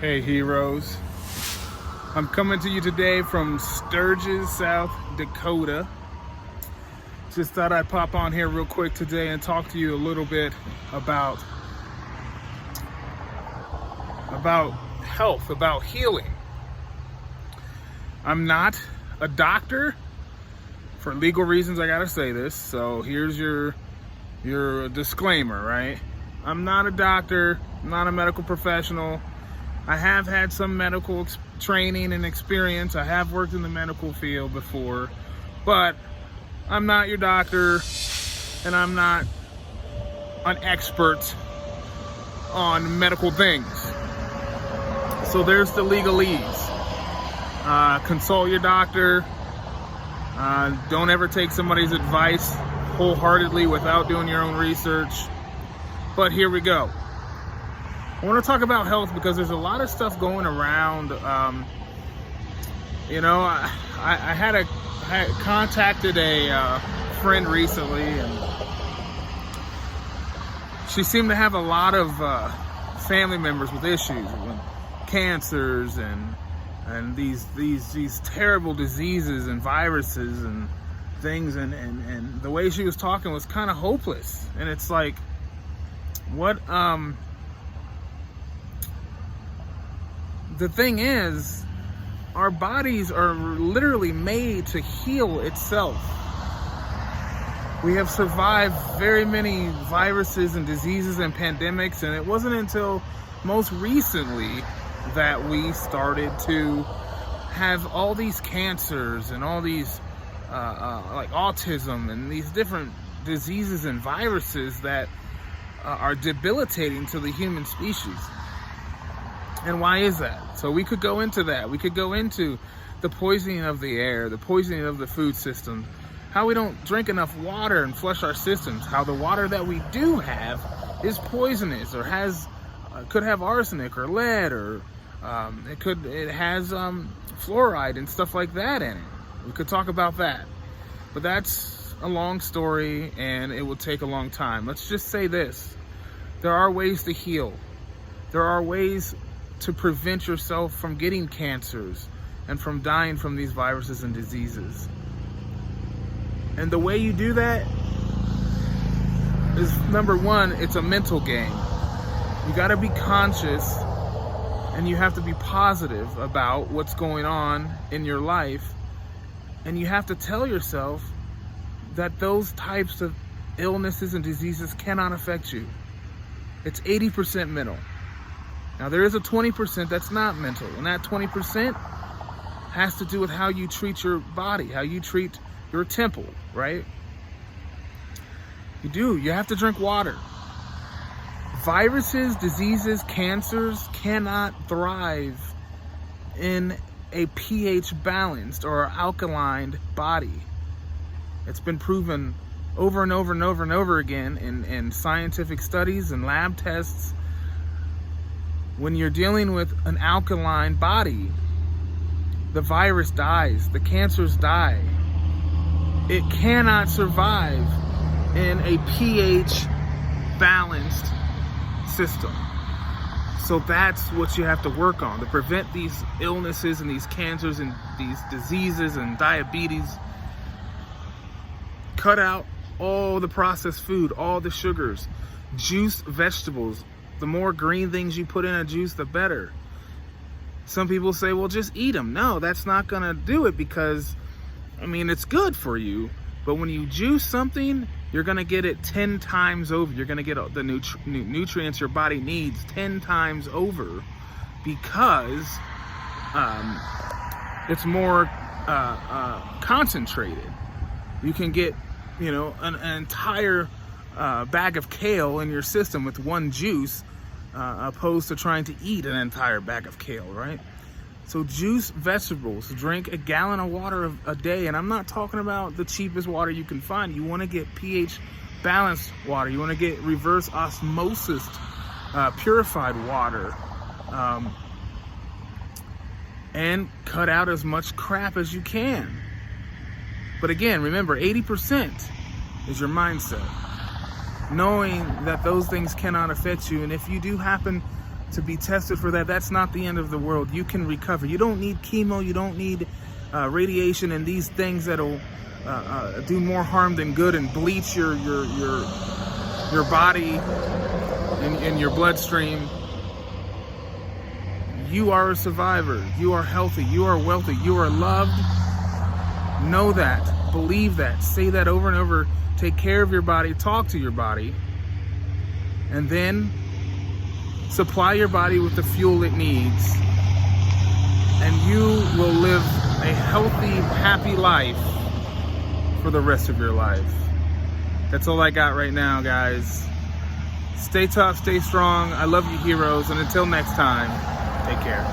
Hey heroes, I'm coming to you today from Sturgis, South Dakota. Just thought I'd pop on here real quick today and talk to you a little bit about health, about healing. I'm not a doctor. For legal reasons, I gotta say this. So here's your disclaimer, right? I'm not a doctor, I'm not a medical professional. I have had some medical training and experience. I have worked in the medical field before, but I'm not your doctor, and I'm not an expert on medical things. So there's the legalese. Consult your doctor. Don't ever take somebody's advice wholeheartedly without doing your own research. But here we go. I want to talk about health because there's a lot of stuff going around. I had contacted a friend recently, and she seemed to have a lot of family members with issues, with cancers and these terrible diseases and viruses and things, and the way she was talking was kind of hopeless. And it's like, what the thing is, our bodies are literally made to heal itself. We have survived very many viruses and diseases and pandemics, and it wasn't until most recently that we started to have all these cancers and all these like autism and these different diseases and viruses that are debilitating to the human species. And why is that? So we could go into that. We could go into the poisoning of the air, the poisoning of the food system, how we don't drink enough water and flush our systems, how the water that we do have is poisonous or could have arsenic or lead, or it has fluoride and stuff like that in it. We could talk about that. But that's a long story and it will take a long time. Let's just say this. There are ways to heal. There are ways to prevent yourself from getting cancers and from dying from these viruses and diseases. And the way you do that is, number one, it's a mental game. You got to be conscious, and you have to be positive about what's going on in your life. And you have to tell yourself that those types of illnesses and diseases cannot affect you. It's 80% mental. Now, there is a 20% that's not mental, and that 20% has to do with how you treat your body, how you treat your temple, right? You have to drink water. Viruses, diseases, cancers cannot thrive in a pH balanced or alkaline body. It's been proven over and over and over and over again in scientific studies and lab tests. When you're dealing with an alkaline body, the virus dies, the cancers die. It cannot survive in a pH balanced system. So that's what you have to work on to prevent these illnesses and these cancers and these diseases and diabetes. Cut out all the processed food, all the sugars, juiced vegetables. The more green things you put in a juice, the better. Some people say, well, just eat them. No, that's not gonna do it, because, it's good for you, but when you juice something, you're gonna get it 10 times over. You're gonna get the nutrients your body needs 10 times over, because it's more concentrated. You can get, an entire bag of kale in your system with one juice, opposed to trying to eat an entire bag of kale, right? So juice vegetables, drink a gallon of water a day. And I'm not talking about the cheapest water you can find. You want to get pH balanced water. You want to get reverse osmosis, purified water, and cut out as much crap as you can. But again, remember, 80% is your mindset. Knowing that those things cannot affect you, and if you do happen to be tested for that. That's not the end of the world. You can recover. You don't need chemo. You don't need radiation and these things that'll do more harm than good and bleach your body and your bloodstream. You are a survivor. You are healthy. You are wealthy. You are loved. Know that. Believe that. Say that over and over. Take care of your body. Talk to your body. And then supply your body with the fuel it needs. And you will live a healthy, happy life for the rest of your life. That's all I got right now, guys. Stay tough, stay strong. I love you, heroes. And until next time, take care.